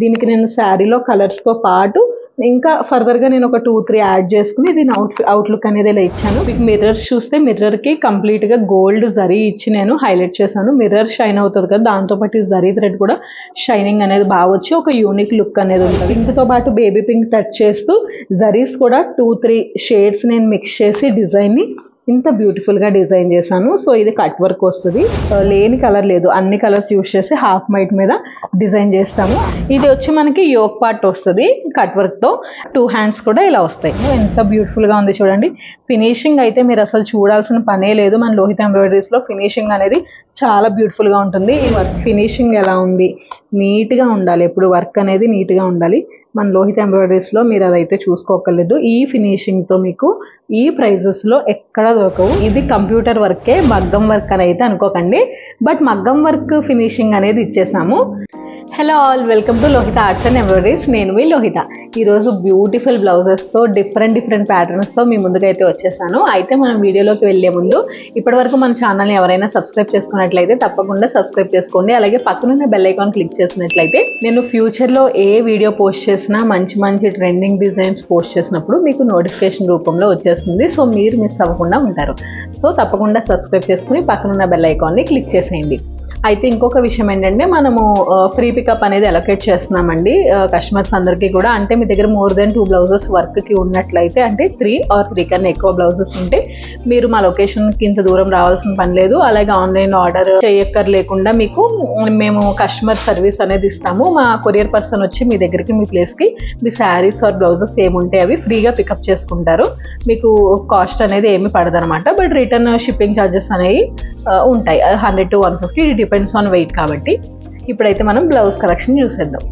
దీనికి నేను శారీలో కలర్స్తో పాటు ఇంకా ఫర్దర్గా నేను ఒక 2-3 యాడ్ చేసుకుని దీని అవుట్లుక్ అనేది ఇలా ఇచ్చాను. మీకు మిర్రర్స్ చూస్తే మిర్రర్కి కంప్లీట్గా గోల్డ్ జరీ ఇచ్చి నేను హైలైట్ చేశాను. మిర్రర్ షైన్ అవుతుంది కదా, దాంతోపాటు ఈ జరీ థ్రెడ్ కూడా షైనింగ్ అనేది బాగా వచ్చి ఒక యూనిక్ లుక్ అనేది ఉంటుంది. పింక్తో పాటు బేబీ పింక్ టచ్ చేస్తూ జరీస్ కూడా 2-3 షేడ్స్ నేను మిక్స్ చేసి డిజైన్ని ఇంత బ్యూటిఫుల్గా డిజైన్ చేశాను. సో ఇది కట్ వర్క్ వస్తుంది, లేని కలర్ లేదు, అన్ని కలర్స్ యూజ్ చేసి హాఫ్ వైట్ మీద డిజైన్ చేస్తాము. ఇది వచ్చి మనకి యోక్ పార్ట్ వస్తుంది కట్ వర్క్తో, 2 హ్యాండ్స్ కూడా ఇలా వస్తాయి. ఎంత బ్యూటిఫుల్గా ఉంది చూడండి. ఫినిషింగ్ అయితే మీరు అసలు చూడాల్సిన పనే లేదు. మన లోహిత ఎంబ్రాయిడరీస్లో ఫినిషింగ్ అనేది చాలా బ్యూటిఫుల్గా ఉంటుంది. ఈ వర్క్ ఫినిషింగ్ ఎలా ఉంది, నీట్గా ఉండాలి, ఎప్పుడు వర్క్ అనేది నీట్గా ఉండాలి. మన లోహిత ఎంబ్రాయిడరీస్లో మీరు అదైతే చూసుకోకర్లేదు. ఈ ఫినిషింగ్తో మీకు ఈ ప్రైజెస్లో ఎక్కడ దొరకవు. ఇది కంప్యూటర్ వర్కే, మగ్గం వర్క్ అని అయితే అనుకోకండి, బట్ మగ్గం వర్క్ ఫినిషింగ్ అనేది ఇచ్చేసాము. Hello all, welcome to Lohitha arts and embroideries. నేను మీ లోహిత. ఈరోజు బ్యూటిఫుల్ బ్లౌజెస్తో డిఫరెంట్ ప్యాటర్న్స్తో మీ ముందుకైతే వచ్చేసాను. అయితే మనం వీడియోలోకి వెళ్ళే ముందు ఇప్పటివరకు మన ఛానల్ని ఎవరైనా సబ్స్క్రైబ్ చేసుకున్నట్లయితే తప్పకుండా సబ్స్క్రైబ్ చేసుకోండి. అలాగే పక్కనున్న బెల్ ఐకాన్ క్లిక్ చేసినట్లయితే నేను ఫ్యూచర్లో ఏ వీడియో పోస్ట్ చేసినా మంచి ట్రెండింగ్ డిజైన్స్ పోస్ట్ చేసినప్పుడు మీకు నోటిఫికేషన్ రూపంలో వచ్చేస్తుంది. సో మీరు మిస్ అవ్వకుండా ఉంటారు. సో తప్పకుండా సబ్స్క్రైబ్ చేసుకుని పక్కనున్న బెల్ ఐకాన్ని క్లిక్ చేసేయండి. అయితే ఇంకొక విషయం ఏంటంటే, మనము ఫ్రీ పికప్ అనేది అలొకేట్ చేస్తున్నామండి కస్టమర్స్ అందరికీ కూడా. అంటే మీ దగ్గర మోర్ దెన్ 2 బ్లౌజెస్ వర్క్కి ఉన్నట్లయితే, అంటే 3 or 3 కన్నా ఎక్కువ బ్లౌజెస్ ఉంటే మీరు మా లొకేషన్కి ఇంత దూరం రావాల్సిన పని లేదు. అలాగే ఆన్లైన్ ఆర్డర్ చేయక్కర్ లేకుండా మీకు మేము కస్టమర్ సర్వీస్ అనేది ఇస్తాము. మా కొరియర్ పర్సన్ వచ్చి మీ దగ్గరికి, మీ ప్లేస్కి మీ శారీస్ ఆర్ బ్లౌజెస్ ఏముంటే అవి ఫ్రీగా పికప్ చేసుకుంటారు. మీకు కాస్ట్ అనేది ఏమి పడదు అనమాట. బట్ రిటర్న్ షిప్పింగ్ ఛార్జెస్ అనేవి ఉంటాయి, 100 to 150, డిపెండ్స్ ఆన్ వెయిట్ కాబట్టి. ఇప్పుడైతే మనం బ్లౌజ్ కలెక్షన్ చూసేద్దాం.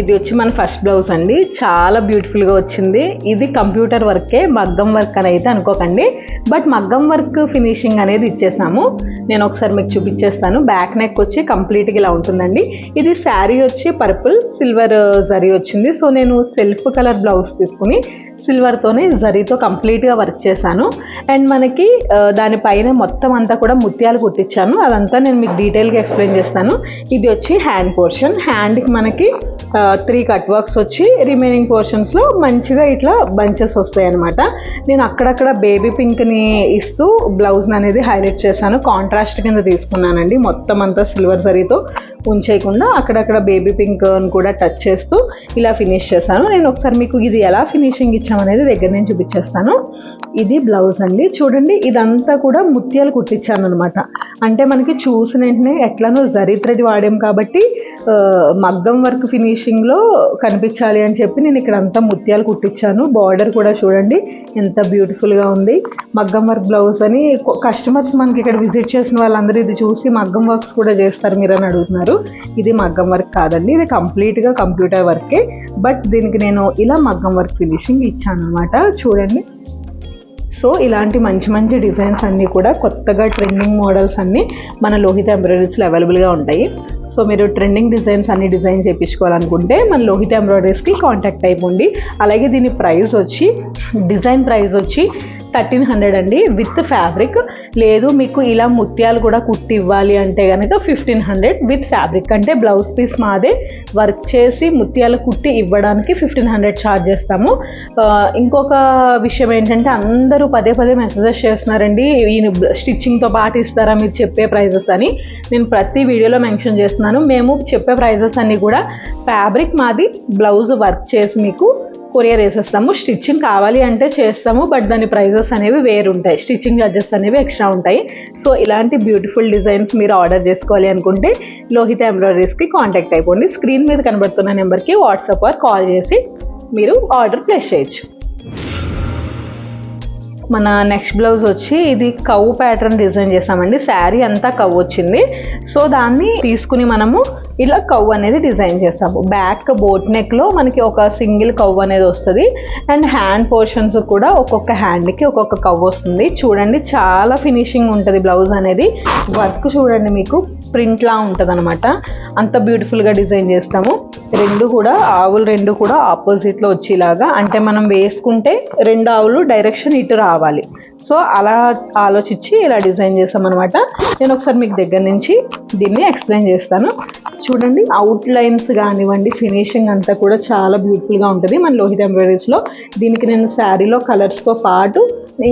ఇది వచ్చి మన ఫస్ట్ బ్లౌజ్ అండి, చాలా బ్యూటిఫుల్గా వచ్చింది. ఇది కంప్యూటర్ వర్కే, మగ్గం వర్క్ అని అయితే అనుకోకండి, బట్ మగ్గం వర్క్ ఫినిషింగ్ అనేది ఇచ్చేసాము. నేను ఒకసారి మీకు చూపించేస్తాను. బ్యాక్ నెక్ వచ్చి కంప్లీట్గా ఇలా ఉంటుందండి. ఇది శారీ వచ్చి పర్పుల్ సిల్వర్ జరీ వచ్చింది. సో నేను సెల్ఫ్ కలర్ బ్లౌజ్ తీసుకుని సిల్వర్తోనే జరీతో కంప్లీట్గా వర్క్ చేశాను. అండ్ మనకి దానిపైన మొత్తం అంతా కూడా ముత్యాలు కుట్టించాను. అదంతా నేను మీకు డీటెయిల్గా ఎక్స్ప్లెయిన్ చేస్తాను. ఇది వచ్చి హ్యాండ్ పోర్షన్. హ్యాండ్కి మనకి 3 కట్ వర్క్స్ వచ్చి రిమైనింగ్ పోర్షన్స్లో మంచిగా ఇట్లా బంచెస్ వస్తాయి అనమాట. నేను అక్కడక్కడ బేబీ పింక్ని ఇస్తూ బ్లౌజ్ని అనేది హైలైట్ చేశాను. కాంట్రాస్ట్ కింద తీసుకున్నానండి. మొత్తం అంతా సిల్వర్ జరీతో ఉంచేయకుండా అక్కడక్కడ బేబీ పింక్ కూడా టచ్ చేస్తూ ఇలా ఫినిష్ చేశాను. నేను ఒకసారి మీకు ఇది ఎలా ఫినిషింగ్ ఇచ్చామనేది దగ్గర నేను చూపించేస్తాను. ఇది బ్లౌజ్ అండి, చూడండి. ఇదంతా కూడా ముత్యాలు కుట్టించాను అనమాట. అంటే మనకి చూసిన వెంటనే ఎట్లానో జరీ థ్రెడ్ వాడాం కాబట్టి మగ్గం వర్క్ ఫినిషింగ్లో కనిపించాలి అని చెప్పి నేను ఇక్కడ అంతా ముత్యాలు కుట్టించాను. బార్డర్ కూడా చూడండి ఎంత బ్యూటిఫుల్గా ఉంది. మగ్గం వర్క్ బ్లౌజ్ అని కస్టమర్స్ మనకి ఇక్కడ విజిట్ చేసిన వాళ్ళందరూ ఇది చూసి మగ్గం వర్క్స్ కూడా చేస్తారు మీరు అని అడుగుతున్నారు. ఇది మగ్గం వర్క్ కాదండి, ఇది కంప్లీట్గా కంప్యూటర్ వర్కే. బట్ దీనికి నేను ఇలా మగ్గం వర్క్ ఫినిషింగ్ ఇచ్చాను అనమాట. చూడండి. సో ఇలాంటి మంచి డిజైన్స్ అన్నీ కూడా కొత్తగా ట్రెండింగ్ మోడల్స్ అన్నీ మన లోహిత ఎంబ్రాయిడరీస్లో అవైలబుల్గా ఉంటాయి. సో మీరు ట్రెండింగ్ డిజైన్స్ అన్ని డిజైన్ చేయించుకోవాలనుకుంటే మన లోహిత ఎంబ్రాయిడరీస్కి కాంటాక్ట్ అయిపోండి. అలాగే దీని ప్రైస్ వచ్చి, డిజైన్ ప్రైస్ వచ్చి 1300 అండి విత్ ఫ్యాబ్రిక్. లేదు మీకు ఇలా ముత్యాలు కూడా కుట్టి ఇవ్వాలి అంటే కనుక 1500 విత్ ఫ్యాబ్రిక్. అంటే బ్లౌజ్ పీస్ మాదే, వర్క్ చేసి ముత్యాలు కుట్టి ఇవ్వడానికి 1500 ఛార్జ్ చేస్తాము. ఇంకొక విషయం ఏంటంటే, అందరూ పదే మెసేజెస్ చేస్తున్నారండి, ఈయన స్టిచ్చింగ్తో పాటు ఇస్తారా మీరు చెప్పే ప్రైజెస్ అని. నేను ప్రతి వీడియోలో మెన్షన్ చేస్తున్నాను, మేము చెప్పే ప్రైజెస్ అన్నీ కూడా ఫ్యాబ్రిక్ మాది, బ్లౌజ్ వర్క్ చేసి మీకు కొరియర్ వేసేస్తాము. స్టిచ్చింగ్ కావాలి అంటే చేస్తాము, బట్ దాని ప్రైజెస్ అనేవి వేరు ఉంటాయి, స్టిచ్చింగ్ చార్జెస్ అనేవి ఎక్స్ట్రా ఉంటాయి. సో ఇలాంటి బ్యూటిఫుల్ డిజైన్స్ మీరు ఆర్డర్ చేసుకోవాలి అనుకుంటే లోహిత ఎంబ్రాయిడరీస్కి కాంటాక్ట్ అయిపోండి. స్క్రీన్ మీద కనబడుతున్న నెంబర్కి వాట్సాప్ ఆర్ కాల్ చేసి మీరు ఆర్డర్ ప్లేస్ చేయొచ్చు. మన నెక్స్ట్ బ్లౌజ్ వచ్చి ఇది కవ్ ప్యాటర్న్ డిజైన్ చేసామండి. శారీ అంతా కవ్ వచ్చింది. సో దాన్ని తీసుకుని మనము ఇలా కవ్ అనేది డిజైన్ చేసాము. బ్యాక్ బోట్ నెక్లో మనకి ఒక సింగిల్ కవ్ అనేది వస్తుంది. అండ్ హ్యాండ్ పోర్షన్స్ కూడా ఒక్కొక్క హ్యాండ్కి ఒక్కొక్క కవ్ వస్తుంది. చూడండి చాలా ఫినిషింగ్ ఉంటుంది బ్లౌజ్ అనేది. వర్క్ చూడండి మీకు ప్రింట్లా ఉంటుంది అనమాట. అంత బ్యూటిఫుల్గా డిజైన్ చేస్తాము. ఆవులు రెండు కూడా ఆపోజిట్లో వచ్చేలాగా, అంటే మనం వేసుకుంటే 2 ఆవులు డైరెక్షన్ ఇటు రావాలి. కావాలి. సో అలా ఆలోచించి ఇలా డిజైన్ చేసామన్నమాట. నేను ఒకసారి మీకు దగ్గర నుంచి దీన్ని ఎక్స్ప్లెయిన్ చేస్తాను. చూడండి, అవుట్ లైన్స్ కానివ్వండి, ఫినిషింగ్ అంతా కూడా చాలా బ్యూటిఫుల్గా ఉంటుంది మన లోహిత్ ఎంబ్రాయిడరీస్లో. దీనికి నేను శారీలో కలర్స్తో పాటు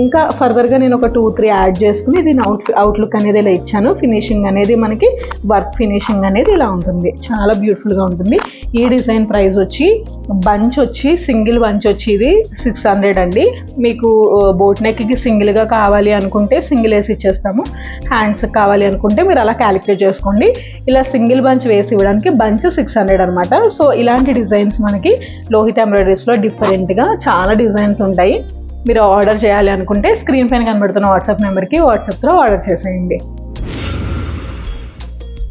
ఇంకా ఫర్దర్గా నేను ఒక 2-3 యాడ్ చేసుకుని దీని అవుట్లుక్ అనేది ఇలా ఇచ్చాను. ఫినిషింగ్ అనేది మనకి వర్క్ ఫినిషింగ్ అనేది ఇలా ఉంటుంది, చాలా బ్యూటిఫుల్గా ఉంటుంది. ఈ డిజైన్ ప్రైస్ వచ్చి బంచ్ వచ్చి సింగిల్ బంచ్ వచ్చి ఇది 600 అండి. మీకు బోట్ నెక్కి సింగిల్గా కావాలి అనుకుంటే సింగిల్ వేసి ఇచ్చేస్తాము. హ్యాండ్స్ కావాలి అనుకుంటే మీరు అలా క్యాలిక్యులేట్ చేసుకోండి. ఇలా సింగిల్ బంచ్ వేసి ఇవ్వడానికి బంచ్ 600 అనమాట. సో ఇలాంటి డిజైన్స్ మనకి లోహిత్ ఎంబ్రాయిడరీస్లో డిఫరెంట్గా చాలా డిజైన్స్ ఉంటాయి. మీరు ఆర్డర్ చేయాలి అనుకుంటే స్క్రీన్ పైన కనబడుతున్న వాట్సాప్ నెంబర్కి వాట్సాప్లో ఆర్డర్ చేసేయండి.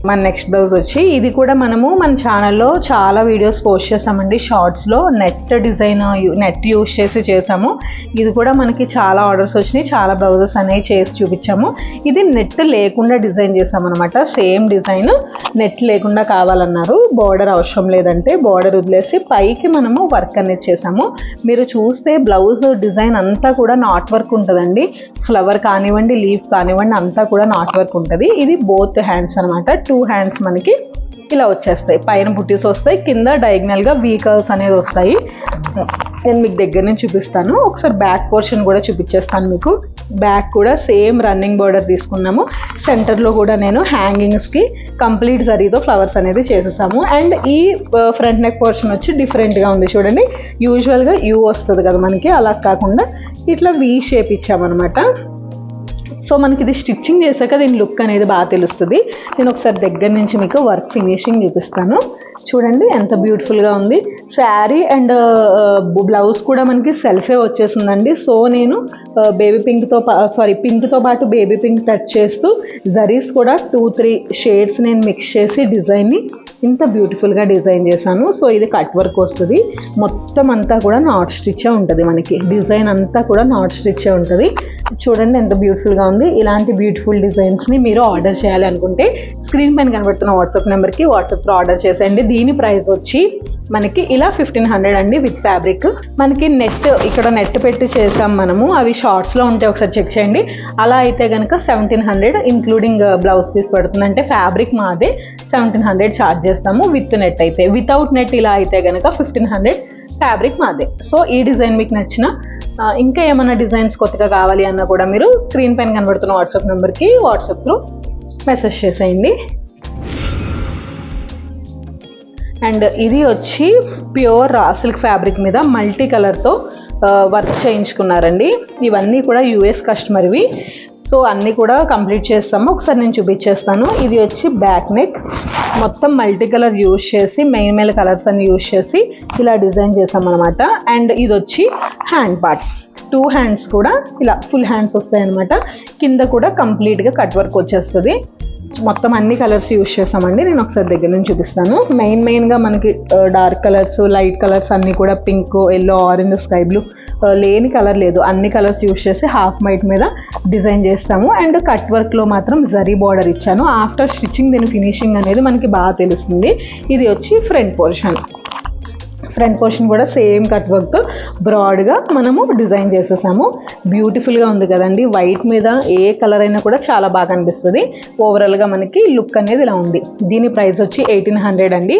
మన నెక్స్ట్ బ్లౌజ్ వచ్చి ఇది కూడా మనము మన ఛానల్లో చాలా వీడియోస్ పోస్ట్ చేసామండి. షార్ట్స్లో నెట్ యూస్ చేసి చేసాము. ఇది కూడా మనకి చాలా ఆర్డర్స్ వచ్చినాయి, చాలా బ్లౌజెస్ అనేవి చేసి చూపించాము. ఇది నెట్ లేకుండా డిజైన్ చేసామన్నమాట. సేమ్ డిజైన్ నెట్ లేకుండా కావాలన్నారు, బార్డర్ అవసరం లేదంటే బార్డర్ వదిలేసి పైకి మనము వర్క్ అనేది చేసాము. మీరు చూస్తే బ్లౌజ్ డిజైన్ అంతా కూడా నాట్ వర్క్ ఉంటుందండి. ఫ్లవర్ కానివ్వండి, లీఫ్ కానివ్వండి, అంతా కూడా నాట్ వర్క్ ఉంటుంది. ఇది బోత్ హ్యాండ్స్ అనమాట. 2 హ్యాండ్స్ మనకి ఇలా వచ్చేస్తాయి, పైన బుట్టీస్ వస్తాయి, కింద డయాగ్నల్గా వీ కర్వ్స్ అనేది వస్తాయి. నేను మీకు దగ్గర నుంచి చూపిస్తాను. ఒకసారి బ్యాక్ పోర్షన్ కూడా చూపించేస్తాను మీకు. బ్యాక్ కూడా సేమ్ రన్నింగ్ బార్డర్ తీసుకున్నాము. సెంటర్లో కూడా నేను హ్యాంగింగ్స్కి కంప్లీట్ జరీతో ఫ్లవర్స్ అనేది చేసేసాము. అండ్ ఈ ఫ్రంట్ నెక్ పోర్షన్ వచ్చి డిఫరెంట్గా ఉంది. చూడండి, యూజువల్గా యూ వస్తుంది కదా మనకి, అలా కాకుండా ఇట్లా వీ షేప్ ఇచ్చామన్నమాట. సో మనకి ఇది స్టిచ్చింగ్ చేశాక దీని లుక్ అనేది బాగా తెలుస్తుంది. నేను ఒకసారి దగ్గర నుంచి మీకు వర్క్ ఫినిషింగ్ చూపిస్తాను. చూడండి ఎంత బ్యూటిఫుల్గా ఉంది. శారీ అండ్ బ్లౌజ్ కూడా మనకి సెల్ఫే వచ్చేసిందండి. సో నేను పింక్తో పాటు బేబీ పింక్ టచ్ చేస్తూ జరీస్ కూడా 2-3 షేడ్స్ నేను మిక్స్ చేసి డిజైన్ని ఇంత బ్యూటిఫుల్గా డిజైన్ చేశాను. సో ఇది కట్ వర్క్ వస్తుంది, మొత్తం అంతా కూడా నాట్ స్టిచ్చే ఉంటుంది. మనకి డిజైన్ అంతా కూడా నాట్ స్టిచ్చే ఉంటుంది. చూడండి ఎంత బ్యూటిఫుల్గా ఉంది. ఇలాంటి బ్యూటిఫుల్ డిజైన్స్ని మీరు ఆర్డర్ చేయాలి అనుకుంటే స్క్రీన్ పైన కనబడుతున్న వాట్సాప్ నెంబర్కి వాట్సాప్లో ఆర్డర్ చేసేయండి. దీని ప్రైస్ వచ్చి మనకి ఇలా 1500 అండి విత్ ఫ్యాబ్రిక్. మనకి ఇక్కడ నెట్ పెట్టి చేసాం మనము, అవి షార్ట్స్లో ఉంటే ఒకసారి చెక్ చేయండి. అలా అయితే కనుక 1700 ఇంక్లూడింగ్ బ్లౌజ్ పీస్ పడుతుంది. అంటే ఫ్యాబ్రిక్ మాదే 1700 ఛార్జ్ చేస్తాము విత్ నెట్ అయితే. వితౌట్ నెట్ ఇలా అయితే కనుక 1500 ఫ్యాబ్రిక్ మాదే. సో ఈ డిజైన్ మీకు నచ్చిన ఇంకా ఏమైనా డిజైన్స్ కొత్తగా కావాలి అన్నా కూడా మీరు స్క్రీన్ పైన కనబడుతున్న వాట్సాప్ నెంబర్కి వాట్సాప్ త్రూ మెసేజ్ చేసేయండి. అండ్ ఇది వచ్చి ప్యూర్ రా సిల్క్ ఫ్యాబ్రిక్ మీద మల్టీ కలర్తో వర్క్ చేయించుకున్నారండి. ఇవన్నీ కూడా యూఎస్ కస్టమర్వి. సో అన్నీ కూడా కంప్లీట్ చేస్తాము. ఒకసారి నేను చూపించేస్తాను. ఇది వచ్చి బ్యాక్ నెక్, మొత్తం మల్టీ కలర్ యూజ్ చేసి మెయిన్ కలర్స్ అన్ని యూజ్ చేసి ఇలా డిజైన్ చేసామన్నమాట. అండ్ ఇది వచ్చి హ్యాండ్ పార్ట్, 2 హ్యాండ్స్ కూడా ఇలా ఫుల్ హ్యాండ్స్ వస్తాయి అన్నమాట. కింద కూడా కంప్లీట్గా కట్ వర్క్ వచ్చేస్తుంది. మొత్తం అన్ని కలర్స్ యూజ్ చేసామండి. నేను ఒకసారి దగ్గర నుంచి చూపిస్తాను. మెయిన్గా మనకి డార్క్ కలర్స్, లైట్ కలర్స్ అన్నీ కూడా pink, yellow, orange, sky blue లేని కలర్ లేదు, అన్ని కలర్స్ యూజ్ చేసి హాఫ్ వైట్ మీద డిజైన్ చేస్తాము. అండ్ కట్ వర్క్లో మాత్రం జరీ బార్డర్ ఇచ్చాను. ఆఫ్టర్ స్టిచ్చింగ్ దీని ఫినిషింగ్ అనేది మనకి బాగా తెలుస్తుంది. ఇది వచ్చి ఫ్రంట్ పోర్షన్ కూడా సేమ్ కట్ వర్క్ బ్రాడ్గా మనము డిజైన్ చేసేసాము. బ్యూటిఫుల్గా ఉంది కదండి. వైట్ మీద ఏ కలర్ అయినా కూడా చాలా బాగా అనిపిస్తుంది. ఓవరాల్గా మనకి లుక్ అనేది ఇలా ఉంది. దీని ప్రైస్ వచ్చి 1800 అండి.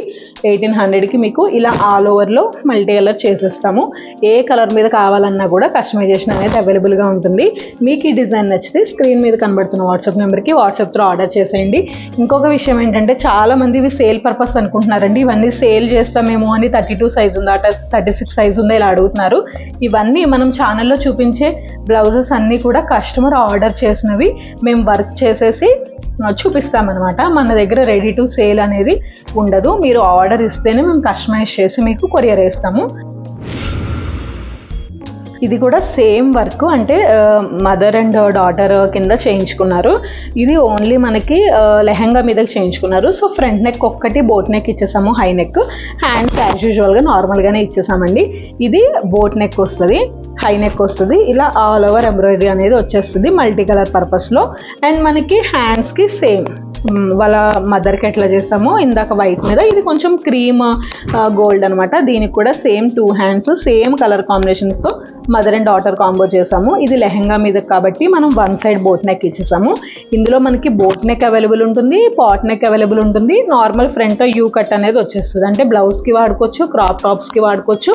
1800కి మీకు ఇలా ఆల్ ఓవర్లో మల్టీ కలర్ చేసేస్తాము. ఏ కలర్ మీద కావాలన్నా కూడా కస్టమైజేషన్ అనేది అవైలబుల్గా ఉంటుంది. మీకు ఈ డిజైన్ నచ్చితే స్క్రీన్ మీద కనబడుతున్న వాట్సాప్ నెంబర్కి వాట్సాప్తో ఆర్డర్ చేసేయండి. ఇంకొక విషయం ఏంటంటే చాలామంది ఇవి సేల్ పర్పస్ అనుకుంటున్నారండి. ఇవన్నీ సేల్ చేస్తామేమో అని 32 సైజ్ ఉందా, 36 సైజ్ ఉందా ఇలా అడుగుతున్నారు. ఇవన్నీ మనం ఛానల్లో చూపించే బ్లౌజెస్ అన్నీ కూడా కస్టమర్ ఆర్డర్ చేసినవి మేము వర్క్ చేసేసి చూపిస్తామన్నమాట. మన దగ్గర రెడీ టు సేల్ అనేది ఉండదు. మీరు ఆర్డర్ ఇస్తేనే మేము కస్టమైజ్ చేసి మీకు కొరియర్ వేస్తాము. ఇది కూడా సేమ్ వర్క్, అంటే మదర్ అండ్ డాటర్ కింద చేయించుకున్నారు. ఇది ఓన్లీ మనకి లెహంగా మీదకి చేయించుకున్నారు. సో ఫ్రంట్ నెక్ ఒక్కటి బోట్ నెక్ ఇచ్చేసాము, హై నెక్. హ్యాండ్స్ యాజ్ యూజువల్గా నార్మల్గానే ఇచ్చేసామండి. ఇది బోట్ నెక్ వస్తుంది, హై నెక్ వస్తుంది. ఇలా ఆల్ ఓవర్ ఎంబ్రాయిడరీ అనేది వచ్చేస్తుంది మల్టీ కలర్ పర్పస్లో. అండ్ మనకి హ్యాండ్స్కి సేమ్ వాళ్ళ మదర్కి ఎట్లా చేసామో ఇందాక వైట్ మీద, ఇది కొంచెం క్రీమ్ గోల్డ్ అనమాట. దీనికి కూడా సేమ్ 2 హ్యాండ్స్ సేమ్ కలర్ కాంబినేషన్స్తో మదర్ అండ్ డాటర్ కాంబో చేసాము. ఇది లెహంగా మీద కాబట్టి మనం 1 సైడ్ బోట్ నెక్ ఇచ్చేసాము. ఇందులో మనకి బోట్ నెక్ అవైలబుల్ ఉంటుంది, పాట్ నెక్ అవైలబుల్ ఉంటుంది, నార్మల్ ఫ్రంట్ యూ కట్ అనేది వచ్చేస్తుంది. అంటే బ్లౌజ్కి వాడుకోవచ్చు, క్రాప్ టాప్స్కి వాడుకోవచ్చు,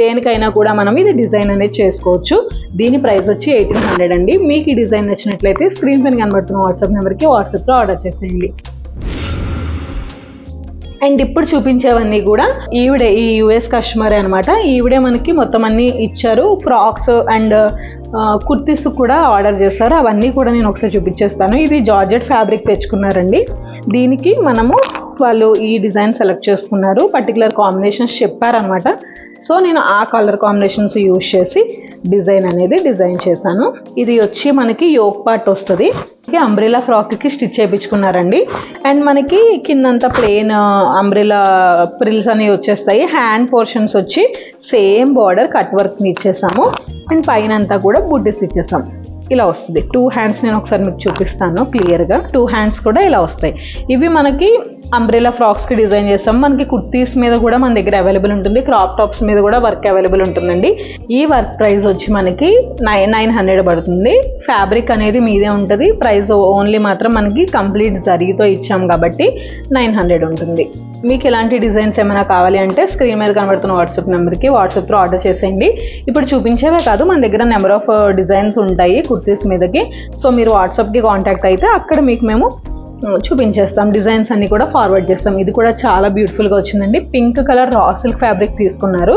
దేనికైనా కూడా మనం ఇది డిజైన్ అనేది చేసుకోవచ్చు. దీని ప్రైస్ వచ్చి 1800 అండి. మీకు ఈ డిజైన్ నచ్చినట్లయితే స్క్రీన్ పైన కనబడుతున్న వాట్సాప్ నెంబర్కి వాట్సాప్లో ఆర్డర్ చేసేయండి. అండ్ ఇప్పుడు చూపించేవన్నీ కూడా ఈవిడే, ఈ యూఎస్ కస్టమర్ అనమాట. ఈవిడే మనకి మొత్తం అన్నీ ఇచ్చారు. ఫ్రాక్స్ అండ్ కుర్తీస్ కూడా ఆర్డర్ చేస్తారు. అవన్నీ కూడా నేను ఒకసారి చూపించేస్తాను. ఇది జార్జెట్ ఫ్యాబ్రిక్ తెచ్చుకున్నారండి. దీనికి మనము వాళ్ళు ఈ డిజైన్ సెలెక్ట్ చేసుకున్నారు, పర్టికులర్ కాంబినేషన్స్ చెప్పారనమాట. సో నేను ఆ కలర్ కాంబినేషన్స్ యూజ్ చేసి డిజైన్ అనేది డిజైన్ చేశాను. ఇది వచ్చి మనకి యోక్ పార్ట్ వస్తుంది, అంబ్రెలా ఫ్రాక్కి స్టిచ్ చేయించుకున్నారండి. అండ్ మనకి కిందంతా ప్లెయిన్ అంబ్రెలా ప్రిల్స్ అనేవి వచ్చేస్తాయి. హ్యాండ్ పోర్షన్స్ వచ్చి సేమ్ బార్డర్ కట్ వర్క్ని ఇచ్చేసాము. అండ్ పైన అంతా కూడా బుడ్డీస్ ఇచ్చేసాం. ఇలా వస్తుంది. 2 హ్యాండ్స్ నేను ఒకసారి మీకు చూపిస్తాను క్లియర్గా. 2 హ్యాండ్స్ కూడా ఇలా వస్తాయి. ఇవి మనకి అంబ్రెలా ఫ్రాక్స్కి డిజైన్ చేస్తాం. మనకి కుర్తీస్ మీద కూడా మన దగ్గర అవైలబుల్ ఉంటుంది, క్రాప్ టాప్స్ మీద కూడా వర్క్ అవైలబుల్ ఉంటుందండి. ఈ వర్క్ ప్రైస్ వచ్చి మనకి 900 పడుతుంది. ఫ్యాబ్రిక్ అనేది మీదే ఉంటుంది. ప్రైస్ ఓన్లీ మాత్రం మనకి కంప్లీట్ జరీతో ఇచ్చాం కాబట్టి 900 ఉంటుంది. మీకు ఇలాంటి డిజైన్స్ ఏమైనా కావాలి అంటే స్క్రీన్ మీద కనబడుతున్న వాట్సాప్ నెంబర్కి వాట్సాప్లో ఆర్డర్ చేసేయండి. ఇప్పుడు చూపించేవే కాదు, మన దగ్గర నెంబర్ ఆఫ్ డిజైన్స్ ఉంటాయి కుర్తీస్ మీదకి. సో మీరు వాట్సాప్కి కాంటాక్ట్ అయితే అక్కడ మీకు మేము చూపించేస్తాం. డిజైన్స్ అన్ని కూడా ఫార్వర్డ్ చేస్తాం. ఇది కూడా చాలా బ్యూటిఫుల్గా వచ్చిందండి. Pink colour raw silk fabric తీసుకున్నారు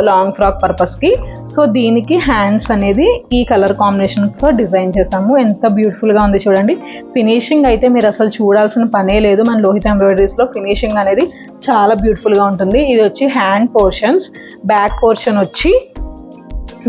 లాంగ్ ఫ్రాక్ పర్పస్కి. సో దీనికి హ్యాండ్స్ అనేది ఈ కలర్ కాంబినేషన్తో డిజైన్ చేసాము. ఎంత బ్యూటిఫుల్గా ఉంది చూడండి. ఫినిషింగ్ అయితే మీరు అసలు చూడాల్సిన పనే లేదు. మన లోహిత ఎంబ్రాయిడరీస్లో ఫినిషింగ్ అనేది చాలా బ్యూటిఫుల్గా ఉంటుంది. ఇది వచ్చి హ్యాండ్ పోర్షన్స్. బ్యాక్ పోర్షన్ వచ్చి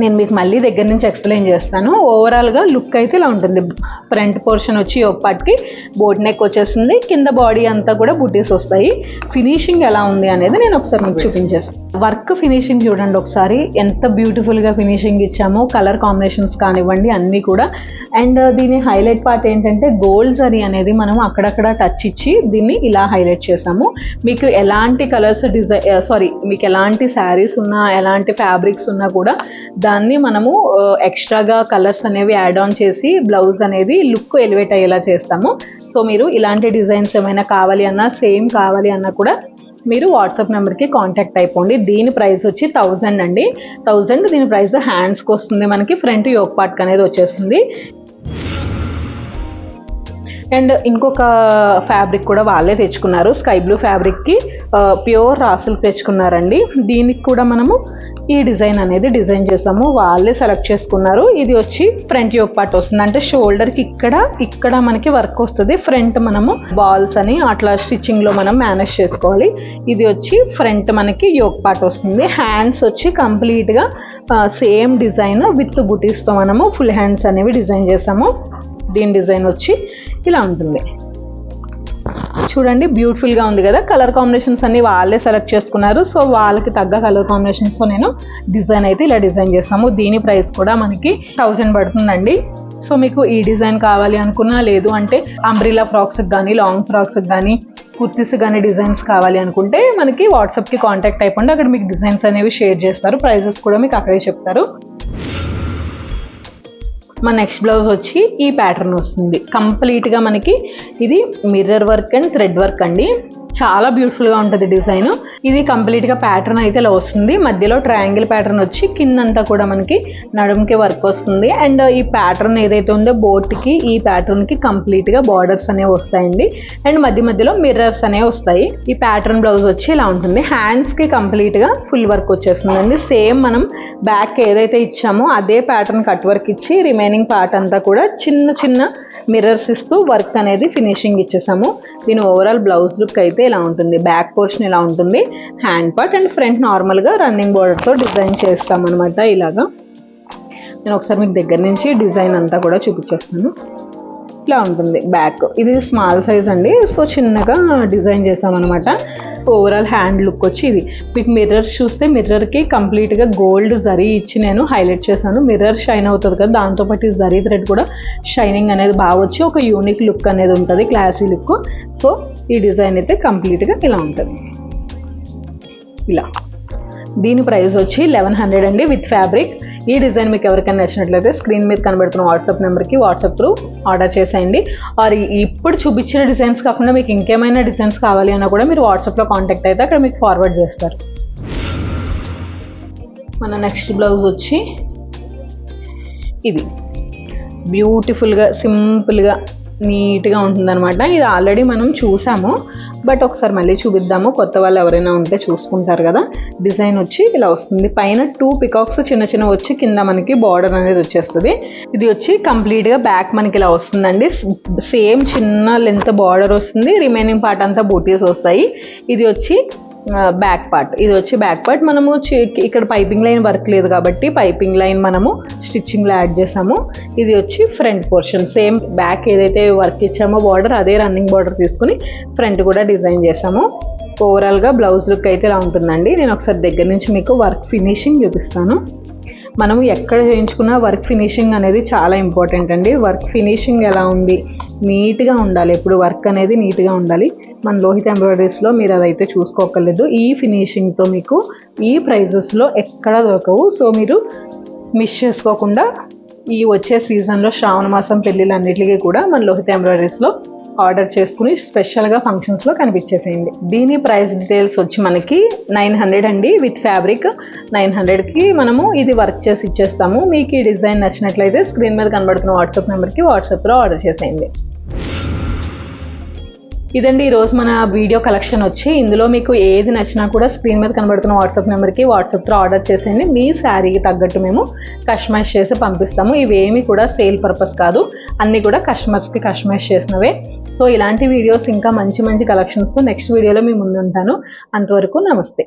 నేను మీకు మళ్ళీ దగ్గర నుంచి ఎక్స్ప్లెయిన్ చేస్తాను. ఓవరాల్గా లుక్ అయితే ఇలా ఉంటుంది. ఫ్రంట్ పోర్షన్ వచ్చి యోక్ పార్ట్కి బోట్ నెక్ వచ్చేస్తుంది, కింద బాడీ అంతా కూడా బుటీస్ వస్తాయి. ఫినిషింగ్ ఎలా ఉంది అనేది నేను ఒకసారి మీకు చూపించేస్తాను. వర్క్ ఫినిషింగ్ చూడండి ఒకసారి, ఎంత బ్యూటిఫుల్గా ఫినిషింగ్ ఇచ్చామో. కలర్ కాంబినేషన్స్ కానివ్వండి అన్నీ కూడా. అండ్ దీని హైలైట్ పార్ట్ ఏంటంటే గోల్డ్ జరీ అనేది మనం అక్కడక్కడ టచ్ ఇచ్చి దీన్ని ఇలా హైలైట్ చేసాము. మీకు ఎలాంటి కలర్స్ మీకు ఎలాంటి శారీస్ ఉన్నా, ఎలాంటి ఫ్యాబ్రిక్స్ ఉన్నా కూడా దాన్ని మనము ఎక్స్ట్రాగా కలర్స్ అనేవి యాడ్ ఆన్ చేసి బ్లౌజ్ అనేది లుక్ ఎలివేట్ అయ్యేలా చేస్తాము. సో మీరు ఇలాంటి డిజైన్స్ ఏమైనా కావాలి అన్నా, సేమ్ కావాలి అన్నా కూడా మీరు వాట్సాప్ నెంబర్కి కాంటాక్ట్ అయిపోండి. దీని ప్రైస్ వచ్చి 1000 అండి. 1000. దీని ప్రైస్ హ్యాండ్స్కి వస్తుంది, మనకి ఫ్రంట్ యోక్ పార్ట్కి అనేది వచ్చేస్తుంది. అండ్ ఇంకొక ఫ్యాబ్రిక్ కూడా వాళ్ళే తెచ్చుకున్నారు. స్కై బ్లూ ఫ్యాబ్రిక్కి ప్యూర్ రా సిల్క్ తెచ్చుకున్నారండి. దీనికి కూడా మనము ఈ డిజైన్ అనేది డిజైన్ చేసాము. వాళ్ళే సెలెక్ట్ చేసుకున్నారు. ఇది వచ్చి ఫ్రంట్ యోక్ పార్ట్ వస్తుంది. అంటే షోల్డర్కి ఇక్కడ మనకి వర్క్ వస్తుంది. ఫ్రంట్ మనము బాల్స్ అని అట్లా స్టిచ్చింగ్లో మనం మేనేజ్ చేసుకోవాలి. ఇది వచ్చి ఫ్రంట్ మనకి యోక్ పార్ట్ వస్తుంది. హ్యాండ్స్ వచ్చి కంప్లీట్గా సేమ్ డిజైన్ విత్ బుటీస్తో మనము ఫుల్ హ్యాండ్స్ అనేవి డిజైన్ చేసాము. దీని డిజైన్ వచ్చి ఇలా ఉంటుంది చూడండి. బ్యూటిఫుల్గా ఉంది కదా. కలర్ కాంబినేషన్స్ అన్ని వాళ్ళే సెలెక్ట్ చేసుకున్నారు. సో వాళ్ళకి తగ్గ కలర్ కాంబినేషన్స్తో నేను డిజైన్ అయితే ఇలా డిజైన్ చేస్తాము. దీని ప్రైస్ కూడా మనకి 1000 పడుతుందండి. సో మీకు ఈ డిజైన్ కావాలి అనుకున్నా, లేదు అంటే అంబ్రిల్లా ఫ్రాక్స్కి కానీ, లాంగ్ ఫ్రాక్స్కి కానీ, కుర్తీస్ కానీ డిజైన్స్ కావాలి అనుకుంటే మనకి వాట్సాప్కి కాంటాక్ట్ అయిపోండి. అక్కడ మీకు డిజైన్స్ అనేవి షేర్ చేస్తారు. ప్రైజెస్ కూడా మీకు అక్కడే చెప్తారు. మా నెక్స్ట్ బ్లౌజ్ వచ్చి ఈ ప్యాటర్న్ వస్తుంది. కంప్లీట్గా మనకి ఇది mirror work and thread work అండి. చాలా బ్యూటిఫుల్గా ఉంటుంది డిజైన్. ఇది కంప్లీట్గా ప్యాటర్న్ అయితే ఇలా వస్తుంది. మధ్యలో ట్రయాంగిల్ ప్యాటర్న్ వచ్చి కిందంతా కూడా మనకి నడుముకి వర్క్ వస్తుంది. అండ్ ఈ ప్యాటర్న్ ఏదైతే ఉందో బోట్కి, ఈ ప్యాటర్న్కి కంప్లీట్గా బార్డర్స్ అనేవి వస్తాయండి. అండ్ మధ్యలో మిర్రర్స్ అనేవి వస్తాయి. ఈ ప్యాటర్న్ బ్లౌజ్ వచ్చి ఇలా ఉంటుంది. హ్యాండ్స్కి కంప్లీట్గా ఫుల్ వర్క్ వచ్చేస్తుందండి. సేమ్ మనం బ్యాక్ ఏదైతే ఇచ్చామో అదే ప్యాటర్న్ కట్ వర్క్ ఇచ్చి రిమైనింగ్ పార్ట్ అంతా కూడా చిన్న చిన్న మిర్రర్స్ ఇస్తూ వర్క్ అనేది ఫినిషింగ్ ఇచ్చేసాము. దీని ఓవరాల్ బ్లౌజ్ లుక్ అయితే ఇలా ఉంటుంది. బ్యాక్ పోర్షన్ ఇలా ఉంటుంది. హ్యాండ్ పార్ట్ అండ్ ఫ్రంట్ నార్మల్గా రన్నింగ్ బోర్డర్తో డిజైన్ చేస్తామన్నమాట. ఇలాగా నేను ఒకసారి మీకు దగ్గర నుంచి డిజైన్ అంతా కూడా చూపించేస్తాను. ఇలా ఉంటుంది బ్యాక్. ఇది స్మాల్ సైజ్ అండి. సో చిన్నగా డిజైన్ చేసామన్నమాట. ఓవరాల్ హ్యాండ్ లుక్ వచ్చి ఇది. మీకు మిర్రర్స్ చూస్తే మిర్రర్కి కంప్లీట్గా గోల్డ్ జరీ ఇచ్చి నేను హైలైట్ చేశాను. మిర్రర్ షైన్ అవుతుంది కదా, దాంతోపాటు జరీ థ్రెడ్ కూడా షైనింగ్ అనేది బాగా వచ్చి ఒక యూనిక్ లుక్ అనేది ఉంటుంది, క్లాసీ లుక్. సో ఈ డిజైన్ అయితే కంప్లీట్గా ఇలా ఉంటుంది. ఇలా దీని ప్రైస్ వచ్చి 1100 అండి విత్ ఫ్యాబ్రిక్. ఈ డిజైన్ మీకు ఎవరికైనా నచ్చినట్లయితే స్క్రీన్ మీద కనబడుతున్న వాట్సాప్ నెంబర్కి వాట్సాప్ త్రూ ఆర్డర్ చేసేయండి. ఆర్ ఇప్పుడు చూపించిన డిజైన్స్ కాకుండా మీకు ఇంకేమైనా డిజైన్స్ కావాలి అన్నా కూడా మీరు వాట్సాప్లో కాంటాక్ట్ అయితే అక్కడ మీకు ఫార్వర్డ్ చేస్తారు. మన నెక్స్ట్ బ్లౌజ్ వచ్చి ఇది బ్యూటిఫుల్గా సింపుల్గా నీట్గా ఉంటుందన్నమాట. ఇది ఆల్రెడీ మనం చూసాము, బట్ ఒకసారి మళ్ళీ చూపిద్దాము, కొత్త వాళ్ళు ఎవరైనా ఉంటే చూసుకుంటారు కదా. డిజైన్ వచ్చి ఇలా వస్తుంది. పైన 2 పికాక్స్ చిన్న చిన్న వచ్చి కింద మనకి బార్డర్ అనేది వచ్చేస్తుంది. ఇది వచ్చి కంప్లీట్గా బ్యాక్ మనకి ఇలా వస్తుందండి. సేమ్ చిన్న లెంత్ బార్డర్ వస్తుంది, రిమైనింగ్ పార్ట్ అంతా బూటీస్ వస్తాయి. ఇది వచ్చి బ్యాక్ పార్ట్. ఇది వచ్చి బ్యాక్ పార్ట్. మనము ఇక్కడ పైపింగ్ లైన్ వర్క్ లేదు కాబట్టి పైపింగ్ లైన్ మనము స్టిచ్చింగ్లో యాడ్ చేసాము. ఇది వచ్చి ఫ్రంట్ పోర్షన్. సేమ్ బ్యాక్ ఏదైతే వర్క్ ఇచ్చామో బార్డర్, అదే రన్నింగ్ బార్డర్ తీసుకుని ఫ్రంట్ కూడా డిజైన్ చేసాము. ఓవరాల్గా బ్లౌజ్ లుక్ అయితే ఇలా ఉంటుందండి. నేను ఒకసారి దగ్గర నుంచి మీకు వర్క్ ఫినిషింగ్ చూపిస్తాను. మనము ఎక్కడ చేయించుకున్న వర్క్ ఫినిషింగ్ అనేది చాలా ఇంపార్టెంట్ అండి. వర్క్ ఫినిషింగ్ ఎలా ఉంది, నీట్గా ఉండాలి. ఎప్పుడు వర్క్ అనేది నీట్గా ఉండాలి. మన లోహిత్ ఎంబ్రాయిడరీస్లో మీరు అదైతే చూసుకోకర్లేదు. ఈ ఫినిషింగ్తో మీకు ఈ ప్రైజెస్లో ఎక్కడ దొరకవు. సో మీరు మిస్ చేసుకోకుండా ఈ వచ్చే సీజన్లో శ్రావణ మాసం పెళ్ళిళ్ళన్నిటికీ కూడా మన లోహిత్ ఎంబ్రాయిడరీస్లో ఆర్డర్ చేసుకుని స్పెషల్గా ఫంక్షన్స్లో కనిపించేసేయండి. దీని ప్రైస్ డీటెయిల్స్ వచ్చి మనకి 900 అండి విత్ ఫ్యాబ్రిక్. 900కి మనము ఇది వర్క్ చేసి ఇచ్చేస్తాము. మీకు ఈ డిజైన్ నచ్చినట్లయితే స్క్రీన్ మీద కనబడుతున్న వాట్సాప్ నెంబర్కి వాట్సాప్లో ఆర్డర్ చేసేయండి. ఇదండి ఈరోజు మన వీడియో కలెక్షన్ వచ్చి. ఇందులో మీకు ఏది నచ్చినా కూడా స్క్రీన్ మీద కనబడుతున్న వాట్సాప్ నెంబర్కి వాట్సాప్లో ఆర్డర్ చేసేయండి. మీ శారీకి తగ్గట్టు మేము కస్టమైజ్ చేసి పంపిస్తాము. ఇవేమి కూడా సేల్ పర్పస్ కాదు, అన్నీ కూడా కస్టమర్స్కి కస్టమైజ్ చేసినవే. సో ఇలాంటి వీడియోస్ ఇంకా మంచి మంచి కలెక్షన్స్తో నెక్స్ట్ వీడియోలో మీ ముందు ఉంటాను. అంతవరకు నమస్తే.